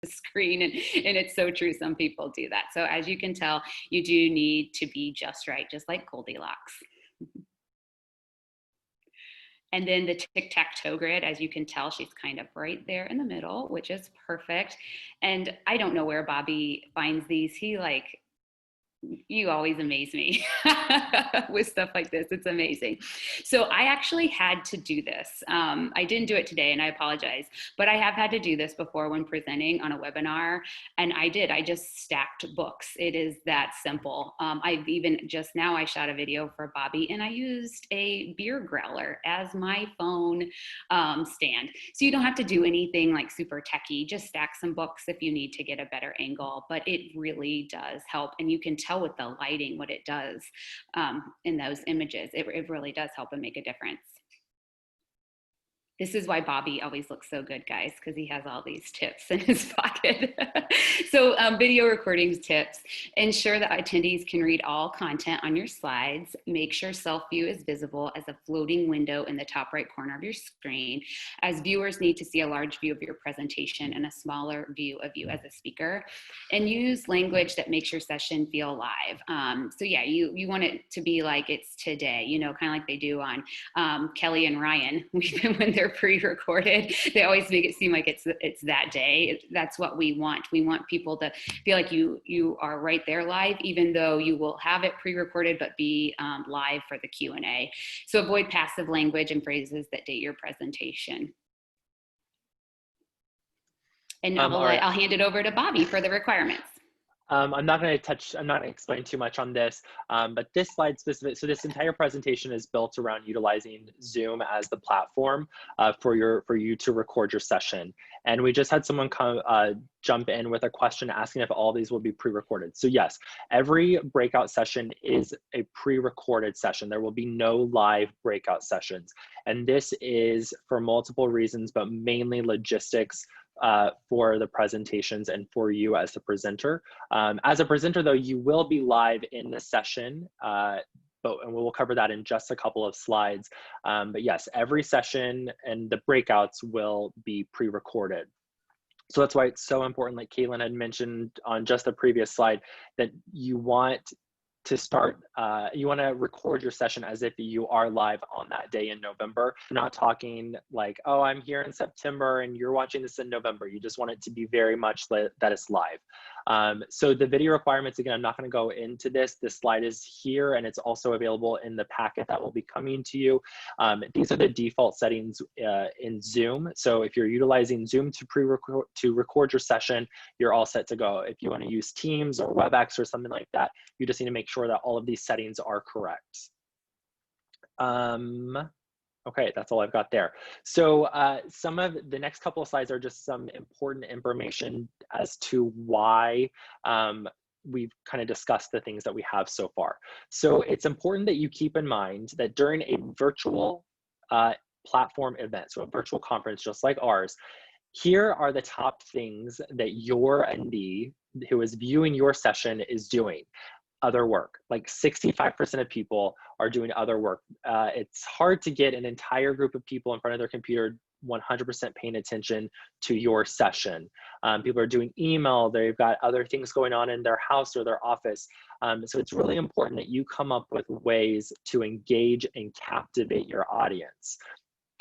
screen. And it's so true. Some people do that. So as you can tell, you do need to be just right, just like Goldilocks. And then the tic-tac-toe grid, as you can tell, she's kind of right there in the middle, which is perfect. And I don't know where Bobby finds these. You always amaze me with stuff like this. It's amazing. So I actually had to do this. I didn't do it today, and I apologize, but I have had to do this before when presenting on a webinar, and I just stacked books. It is that simple. I've even just now, I shot a video for Bobby, and I used a beer growler as my phone stand. So you don't have to do anything like super techy, just stack some books if you need to get a better angle, but it really does help. And you can tell with the lighting what it does in those images. It really does help and make a difference. This is why Bobby always looks so good, guys, because he has all these tips in his pocket. So video recordings tips: ensure that attendees can read all content on your slides. Make sure self-view is visible as a floating window in the top right corner of your screen, as viewers need to see a large view of your presentation and a smaller view of you as a speaker. And use language that makes your session feel live. So yeah, you want it to be like it's today, you know, kind of like they do on Kelly and Ryan, when they're pre-recorded. They always make it seem like it's that day. That's what we want. We want people to feel like you are right there live, even though you will have it pre-recorded, but be live for the Q&A. So avoid passive language and phrases that date your presentation. And I'll hand it over to Bobby for the requirements. I'm not going to explain too much on this, but this slide specific, so this entire presentation is built around utilizing Zoom as the platform for you to record your session. And we just had someone jump in with a question asking if all these will be pre-recorded. So yes, every breakout session is a pre-recorded session. There will be no live breakout sessions. And this is for multiple reasons, but mainly logistics for the presentations and for you as the presenter. As a presenter though, you will be live in the session, and we'll cover that in just a couple of slides. But yes, every session and the breakouts will be pre-recorded. So that's why it's so important, like Caitlin had mentioned on just the previous slide, that you want to start, you want to record your session as if you are live on that day in November. You're not talking like, oh, I'm here in September and you're watching this in November. You just want it to be very much that it's live. So the video requirements, again, I'm not going to go into this. This slide is here and it's also available in the packet that will be coming to you. These are the default settings in Zoom. So if you're utilizing Zoom to record your session, you're all set to go. If you want to use Teams or WebEx or something like that, you just need to make sure that all of these settings are correct. Okay, that's all I've got there. So some of the next couple of slides are just some important information as to why we've kind of discussed the things that we have so far. So it's important that you keep in mind that during a virtual platform event, so a virtual conference just like ours, here are the top things that your ND who is viewing your session is doing. Other work. Like 65% of people are doing other work. It's hard to get an entire group of people in front of their computer 100% paying attention to your session. People are doing email, they've got other things going on in their house or their office. So it's really important that you come up with ways to engage and captivate your audience.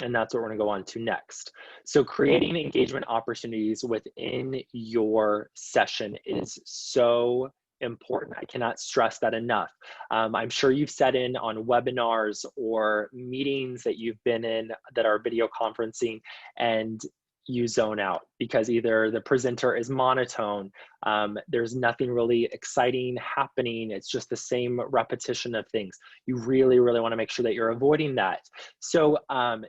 And that's what we're gonna go on to next. So creating engagement opportunities within your session is so important. I cannot stress that enough. I'm sure you've sat in on webinars or meetings that you've been in that are video conferencing and you zone out because either the presenter is monotone, there's nothing really exciting happening, it's just the same repetition of things. You really, really want to make sure that you're avoiding that. So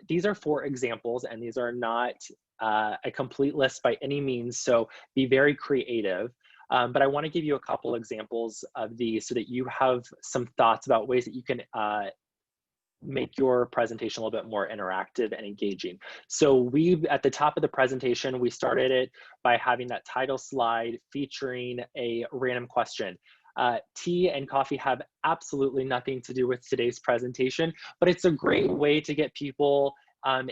these are 4 examples and these are not a complete list by any means, so be very creative. But I want to give you a couple examples of these so that you have some thoughts about ways that you can make your presentation a little bit more interactive and engaging. So at the top of the presentation, we started it by having that title slide featuring a random question. Tea and coffee have absolutely nothing to do with today's presentation, but it's a great way to get people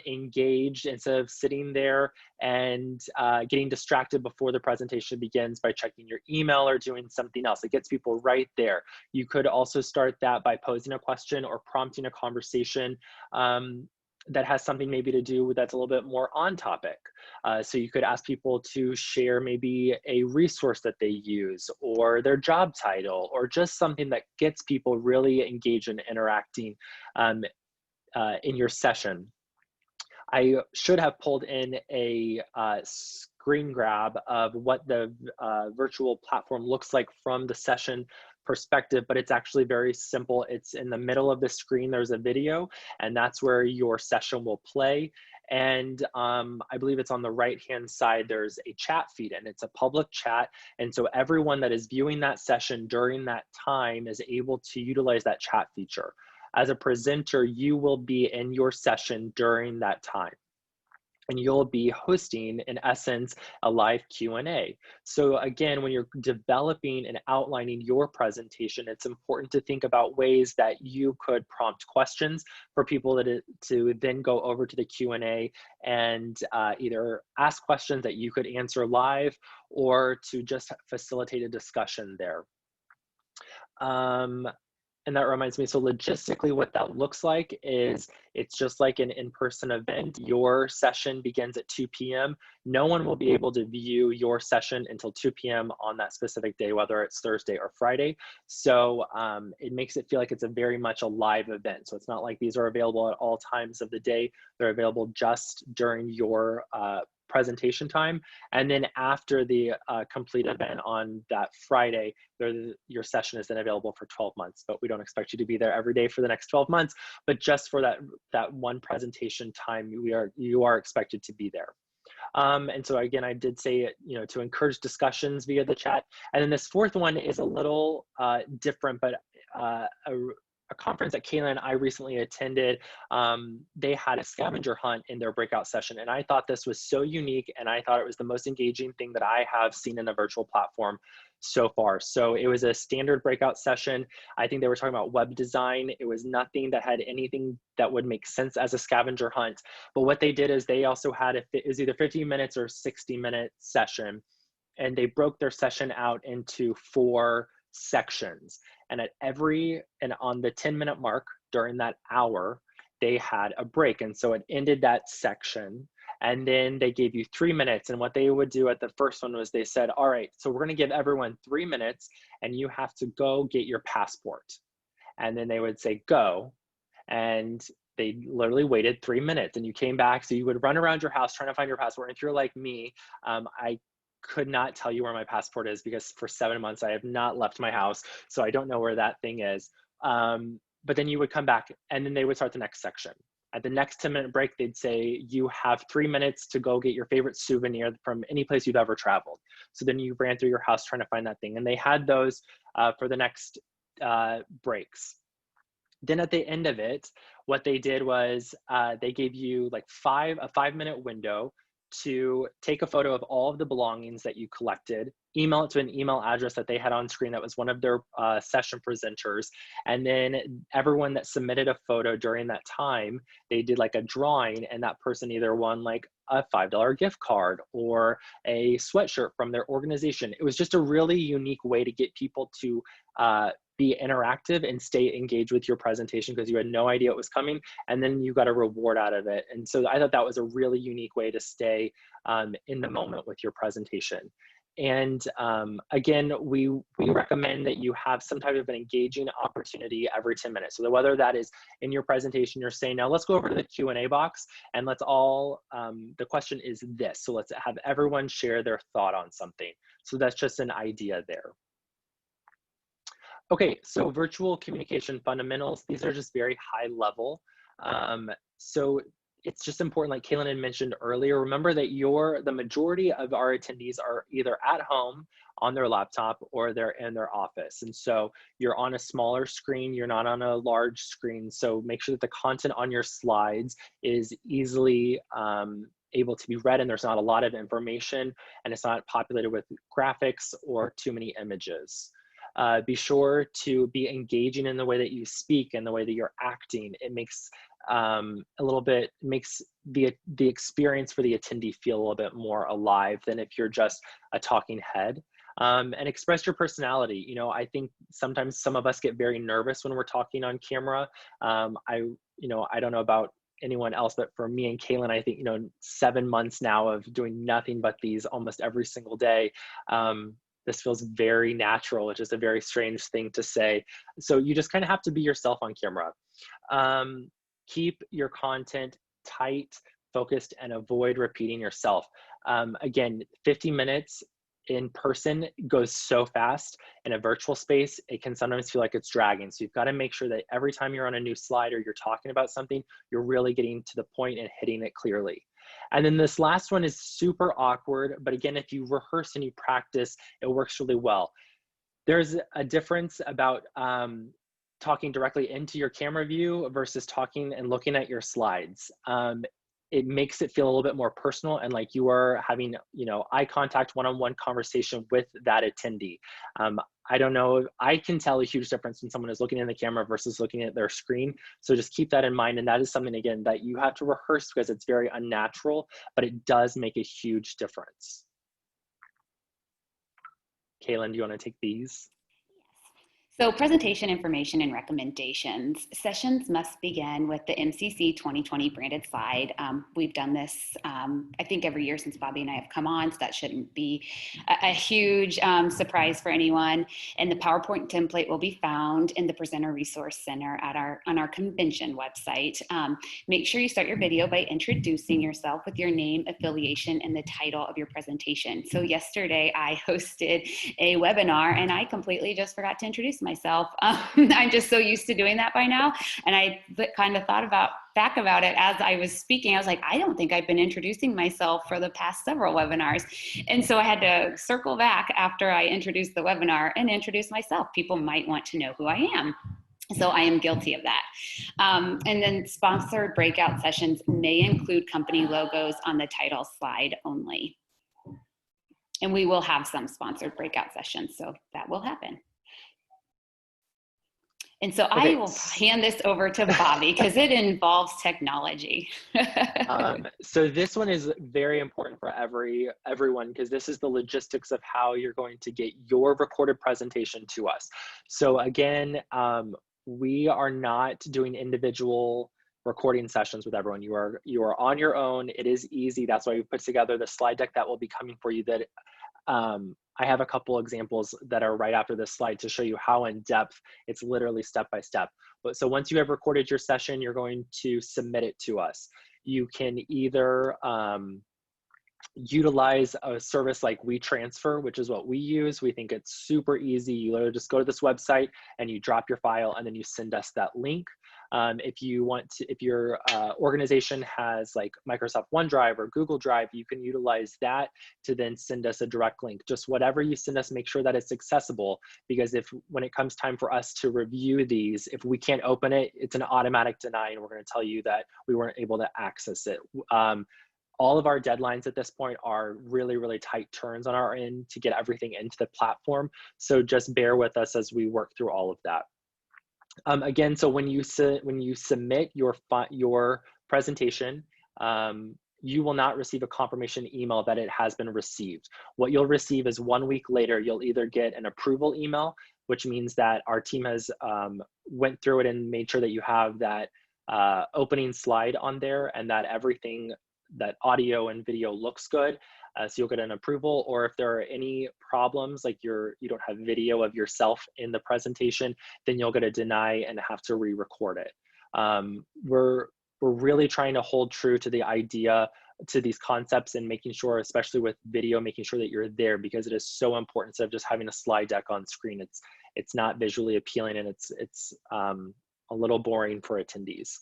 engaged instead of sitting there and getting distracted before the presentation begins by checking your email or doing something else. It gets people right there. You could also start that by posing a question or prompting a conversation that has something maybe to do with that's a little bit more on topic. So you could ask people to share maybe a resource that they use or their job title or just something that gets people really engaged and interacting in your session. I should have pulled in a screen grab of what the virtual platform looks like from the session perspective, but it's actually very simple. It's in the middle of the screen, there's a video, and that's where your session will play. And I believe it's on the right-hand side, there's a chat feed, and it's a public chat. And so everyone that is viewing that session during that time is able to utilize that chat feature. As a presenter, you will be in your session during that time. And you'll be hosting, in essence, a live Q&A. So again, when you're developing and outlining your presentation, it's important to think about ways that you could prompt questions for people to then go over to the Q&A and either ask questions that you could answer live or to just facilitate a discussion there. And that reminds me, so logistically what that looks like is it's just like an in-person event. Your session begins at 2 p.m. No one will be able to view your session until 2 p.m. on that specific day, whether it's Thursday or Friday. So it makes it feel like it's a very much a live event. So it's not like these are available at all times of the day. They're available just during your presentation time. And then after the complete event on that Friday, your session is then available for 12 months, but we don't expect you to be there every day for the next 12 months, but just for that one presentation time, you are expected to be there. And so again, I did say, to encourage discussions via the chat. And then this fourth one is a little different, but a conference that Kayla and I recently attended, they had a scavenger hunt in their breakout session. And I thought this was so unique, and I thought it was the most engaging thing that I have seen in a virtual platform so far. So it was a standard breakout session. I think they were talking about web design. It was nothing that had anything that would make sense as a scavenger hunt. But what they did is they also had, it was either 50 minutes or 60-minute session. And they broke their session out into 4 sections. And on the 10-minute mark during that hour, they had a break. And so it ended that section. And then they gave you 3 minutes. And what they would do at the first one was they said, all right, so we're going to give everyone 3 minutes and you have to go get your passport. And then they would say, go. And they literally waited 3 minutes and you came back. So you would run around your house trying to find your passport. And if you're like me, I could not tell you where my passport is because for 7 months I have not left my house. So I don't know where that thing is. But then you would come back and then they would start the next section. At the next 10-minute break, they'd say, you have 3 minutes to go get your favorite souvenir from any place you've ever traveled. So then you ran through your house trying to find that thing. And they had those for the next breaks. Then at the end of it, what they did was they gave you like a 5-minute window to take a photo of all of the belongings that you collected, email it to an email address that they had on screen that was one of their session presenters. And then everyone that submitted a photo during that time, they did like a drawing, and that person either won like a $5 gift card or a sweatshirt from their organization. It was just a really unique way to get people to be interactive and stay engaged with your presentation because you had no idea it was coming, and then you got a reward out of it. And so I thought that was a really unique way to stay in the moment with your presentation. And again, we recommend that you have some type of an engaging opportunity every 10 minutes. So whether that is in your presentation, you're saying, now let's go over to the Q&A box and let's all, the question is this. So let's have everyone share their thought on something. So that's just an idea there. Okay, so virtual communication fundamentals, these are just very high level. So it's just important, like Kaylin had mentioned earlier, remember that the majority of our attendees are either at home on their laptop or they're in their office. And so you're on a smaller screen, you're not on a large screen. So make sure that the content on your slides is easily able to be read and there's not a lot of information and it's not populated with graphics or too many images. Be sure to be engaging in the way that you speak and the way that you're acting. It makes a little bit, makes the experience for the attendee feel a little bit more alive than if you're just a talking head. And express your personality. You know, I think sometimes some of us get very nervous when we're talking on camera. I don't know about anyone else, but for me and Kaylin, I think, you know, 7 months now of doing nothing but these almost every single day, this feels very natural, which is a very strange thing to say. So you just kind of have to be yourself on camera. Keep your content tight, focused, and avoid repeating yourself. Again, 50 minutes in person goes so fast. In a virtual space, it can sometimes feel like it's dragging. So you've got to make sure that every time you're on a new slide or you're talking about something, you're really getting to the point and hitting it clearly. And then this last one is super awkward, but again, if you rehearse and you practice, it works really well. There's a difference about talking directly into your camera view versus talking and looking at your slides. It makes it feel a little bit more personal and like you are having, you know, eye contact, one-on-one conversation with that attendee. I don't know, I can tell a huge difference when someone is looking in the camera versus looking at their screen. So just keep that in mind. And that is something, again, that you have to rehearse because it's very unnatural, but it does make a huge difference. Kaylin, do you want to take these? So presentation information and recommendations. Sessions must begin with the MCC 2020 branded slide. We've done this, I think, every year since Bobby and I have come on, so that shouldn't be a huge surprise for anyone. And the PowerPoint template will be found in the Presenter Resource Center at on our convention website. Make sure you start your video by introducing yourself with your name, affiliation, and the title of your presentation. So yesterday I hosted a webinar and I completely just forgot to introduce myself. I'm just so used to doing that by now. And I kind of thought back about it as I was speaking. I was like, I don't think I've been introducing myself for the past several webinars. And so I had to circle back after I introduced the webinar and introduce myself. People might want to know who I am. So I am guilty of that. And then sponsored breakout sessions may include company logos on the title slide only. And we will have some sponsored breakout sessions, so that will happen. And so okay. I will hand this over to Bobby because it involves technology. So this one is very important for everyone because this is the logistics of how you're going to get your recorded presentation to us. So again, we are not doing individual recording sessions with everyone. You are on your own. It is easy. That's why we put together the slide deck that will be coming for you. That I have a couple examples that are right after this slide to show you how in depth it's literally step by step. But so once you have recorded your session, you're going to submit it to us. You can either utilize a service like WeTransfer, which is what we use. We think it's super easy. You literally just go to this website and you drop your file and then you send us that link. If you want to, if your organization has like Microsoft OneDrive or Google Drive, you can utilize that to then send us a direct link. Just whatever you send us, make sure that it's accessible, because when it comes time for us to review these, if we can't open it, it's an automatic deny and we're going to tell you that we weren't able to access it. All of our deadlines at this point are really, really tight turns on our end to get everything into the platform. So just bear with us as we work through all of that. Again, so when you submit your presentation, you will not receive a confirmation email that it has been received. What you'll receive is 1 week later, you'll either get an approval email, which means that our team has went through it and made sure that you have that opening slide on there and that everything, that audio and video looks good. So you'll get an approval, or if there are any problems, like you don't have video of yourself in the presentation, then you'll get a deny and have to re-record it. We're really trying to hold true to the idea, to these concepts, and making sure, especially with video, making sure that you're there, because it is so important. Instead of just having a slide deck on screen, it's not visually appealing, and it's a little boring for attendees.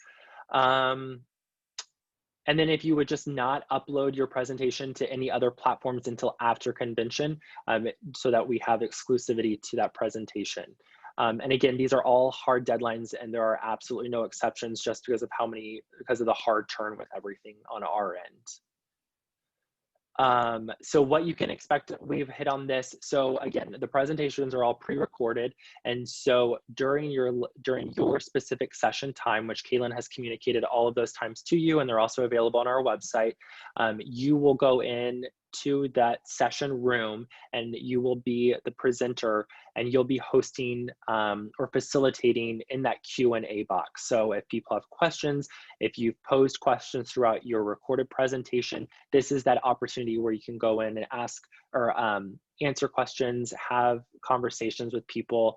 And then if you would just not upload your presentation to any other platforms until after convention, so that we have exclusivity to that presentation. And again, these are all hard deadlines, and there are absolutely no exceptions just because of the hard turn with everything on our end. So what you can expect, we've hit on this. So again, the presentations are all pre-recorded. And so during your specific session time, which Kaylin has communicated all of those times to you, and they're also available on our website, you will go in to that session room and you will be the presenter and you'll be hosting or facilitating in that Q&A box. So if people have questions, if you've posed questions throughout your recorded presentation, this is that opportunity where you can go in and ask or answer questions, have conversations with people,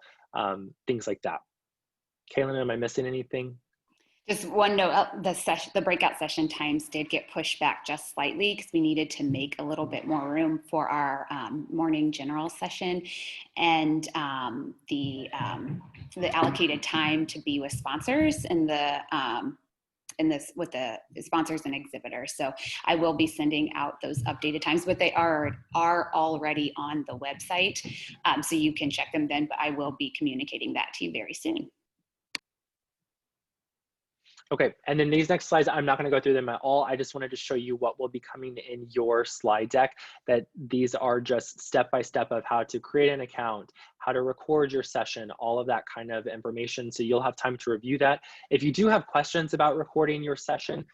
things like that. Kaylin, am I missing anything? Just one note, the breakout session times did get pushed back just slightly because we needed to make a little bit more room for our morning general session, and the allocated time to be with sponsors and with the sponsors and exhibitors. So I will be sending out those updated times, but they are already on the website, so you can check them then, but I will be communicating that to you very soon. Okay, and then these next slides, I'm not going to go through them at all. I just wanted to show you what will be coming in your slide deck, that these are just step-by-step of how to create an account, how to record your session, all of that kind of information. So you'll have time to review that. If you do have questions about recording your session,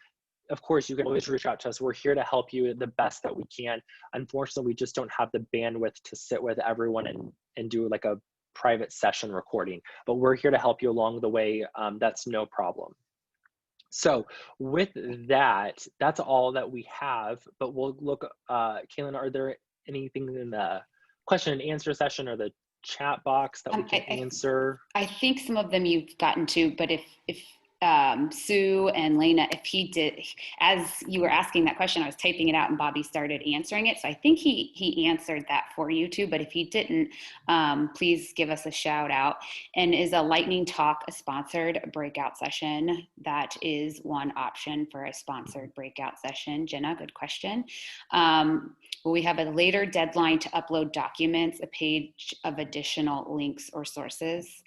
of course, you can always reach out to us. We're here to help you the best that we can. Unfortunately, we just don't have the bandwidth to sit with everyone and do like a private session recording, but we're here to help you along the way. That's no problem. So with that, that's all that we have, but we'll look, Kaylin, are there anything in the question and answer session or the chat box that we can answer? I think some of them you've gotten to, but if Sue and Lena, if he did, as you were asking that question, I was typing it out and Bobby started answering it. So I think he answered that for you too, but if he didn't, please give us a shout out. And is a lightning talk a sponsored breakout session? That is one option for a sponsored breakout session. Jenna, good question. Will we have a later deadline to upload documents, a page of additional links or sources?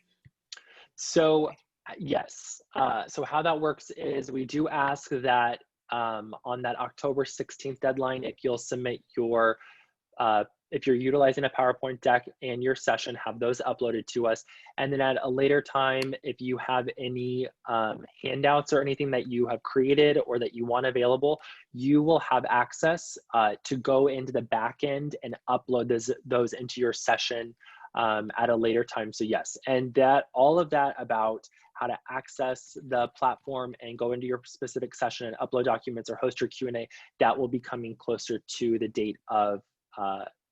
So yes. So how that works is we do ask that on that October 16th deadline, if you'll submit your, if you're utilizing a PowerPoint deck and your session, have those uploaded to us. And then at a later time, if you have any handouts or anything that you have created or that you want available, you will have access to go into the back end and upload those into your session at a later time. So yes, and that all of that about how to access the platform and go into your specific session and upload documents or host your Q&A, that will be coming closer to the date of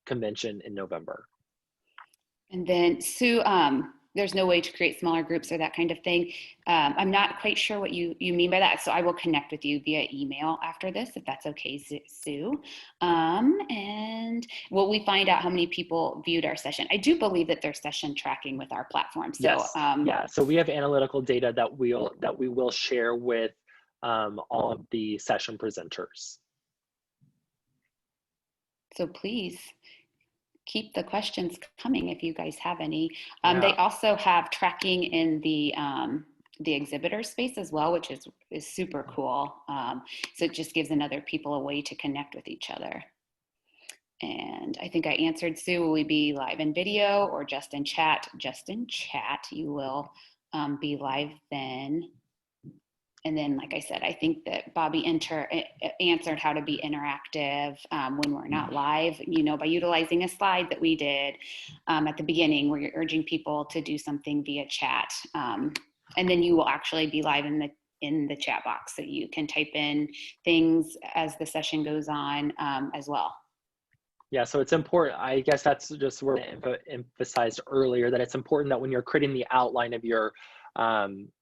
convention in November. And then Sue, there's no way to create smaller groups or that kind of thing. I'm not quite sure what you mean by that. So I will connect with you via email after this, if that's okay, Sue. And will we find out how many people viewed our session? I do believe that there's session tracking with our platform. So yes. Yeah, so we have analytical data that we will share with all of the session presenters. So please keep the questions coming if you guys have any. Yeah. They also have tracking in the exhibitor space as well, which is super cool. So it just gives another people a way to connect with each other. And I think I answered Sue, will we be live in video or just in chat? Just in chat, you will be live then. And then, like I said, I think that Bobby answered how to be interactive when we're not live, by utilizing a slide that we did at the beginning where you're urging people to do something via chat. And then you will actually be live in the chat box, so you can type in things as the session goes on as well. Yeah, so it's important. I guess that's just what I emphasized earlier, that it's important that when you're creating the outline of your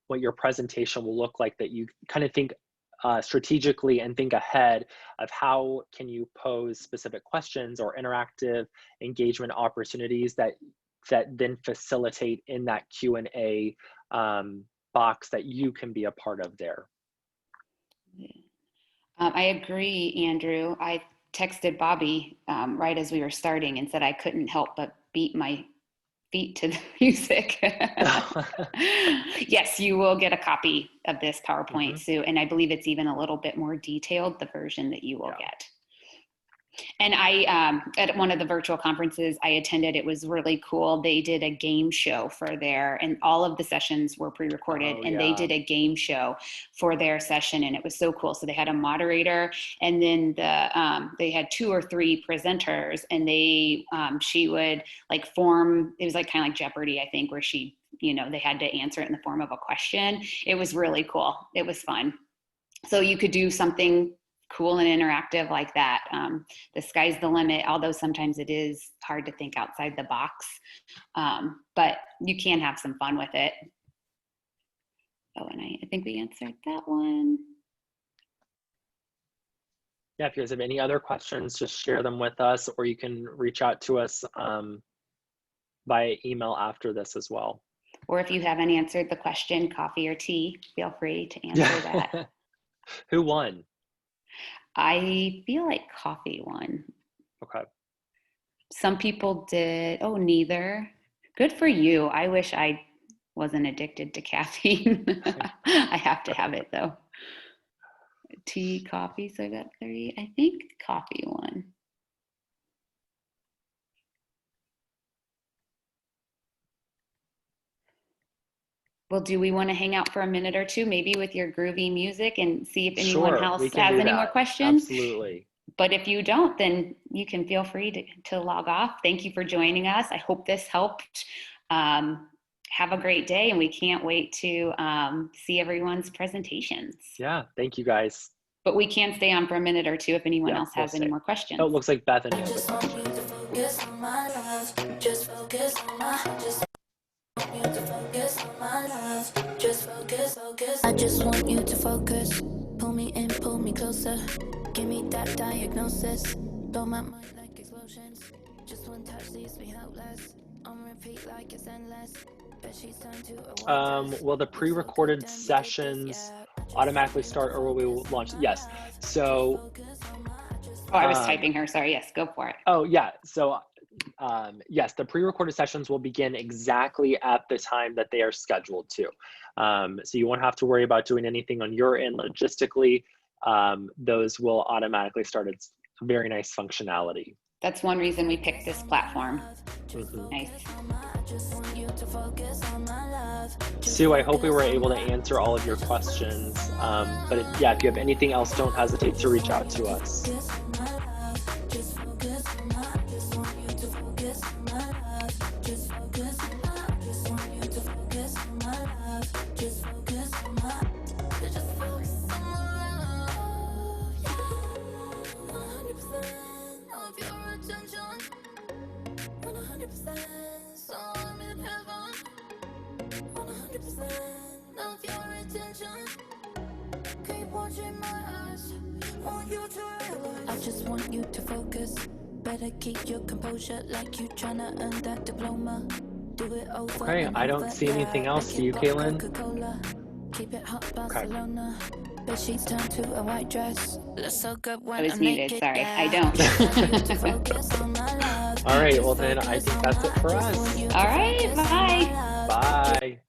what your presentation will look like, that you kind of think strategically and think ahead of how can you pose specific questions or interactive engagement opportunities that then facilitate in that Q&A box that you can be a part of there. I agree, Andrew. I texted Bobby right as we were starting and said I couldn't help but beat my feet to the music. Yes, you will get a copy of this PowerPoint, Sue, and I believe it's even a little bit more detailed, the version that you will get. And I, at one of the virtual conferences I attended, it was really cool. They did a game show for their, and all of the sessions were pre-recorded, and they did a game show for their session, and it was so cool. So they had a moderator, and then they had 2 or 3 presenters, and she would like form, it was like kind of like Jeopardy, I think, where she, they had to answer it in the form of a question. It was really cool. It was fun. So you could do something cool and interactive like that. The sky's the limit, although sometimes it is hard to think outside the box, but you can have some fun with it. Oh, and I think we answered that one. Yeah, if you guys have any other questions, just share them with us, or you can reach out to us via email after this as well. Or if you haven't answered the question, coffee or tea, feel free to answer that. Who won? I feel like coffee won. Okay. Some people did, neither. Good for you. I wish I wasn't addicted to caffeine. I have to have it though. Tea, coffee, so I got 3. I think coffee won. Well, do we want to hang out for a minute or two, maybe with your groovy music, and see if anyone else has any more questions? Absolutely. But if you don't, then you can feel free to log off. Thank you for joining us. I hope this helped. Have a great day, and we can't wait to see everyone's presentations. Yeah, thank you guys. But we can stay on for a minute or two if anyone else has any more questions. Oh, it looks like Bethany has a question. I just want you to focus. Pull me in, pull me closer. Give me that diagnosis. Blow my mind like explosions. Just one touch leaves me helpless. On repeat like it's endless. Will the pre-recorded sessions automatically start, or will we launch? Yes. So. Oh, I was typing her. Sorry. Yes, go for it. Oh, yeah. So. Yes, the pre-recorded sessions will begin exactly at the time that they are scheduled to. So you won't have to worry about doing anything on your end logistically. Those will automatically start. It's very nice functionality. That's one reason we picked this platform. Mm-hmm. Nice. Sue, I hope we were able to answer all of your questions. But if you have anything else, don't hesitate to reach out to us. I just want you to focus. Better keep your composure like you tryna earn that diploma. Do it over. Okay, I don't see anything else. Do you, Caitlin? Keep it hot, Barcelona. But she's turned to a white dress. Looks so good when I was muted. Sorry, I don't. All right, well then I think that's it for us. All right, bye. Bye.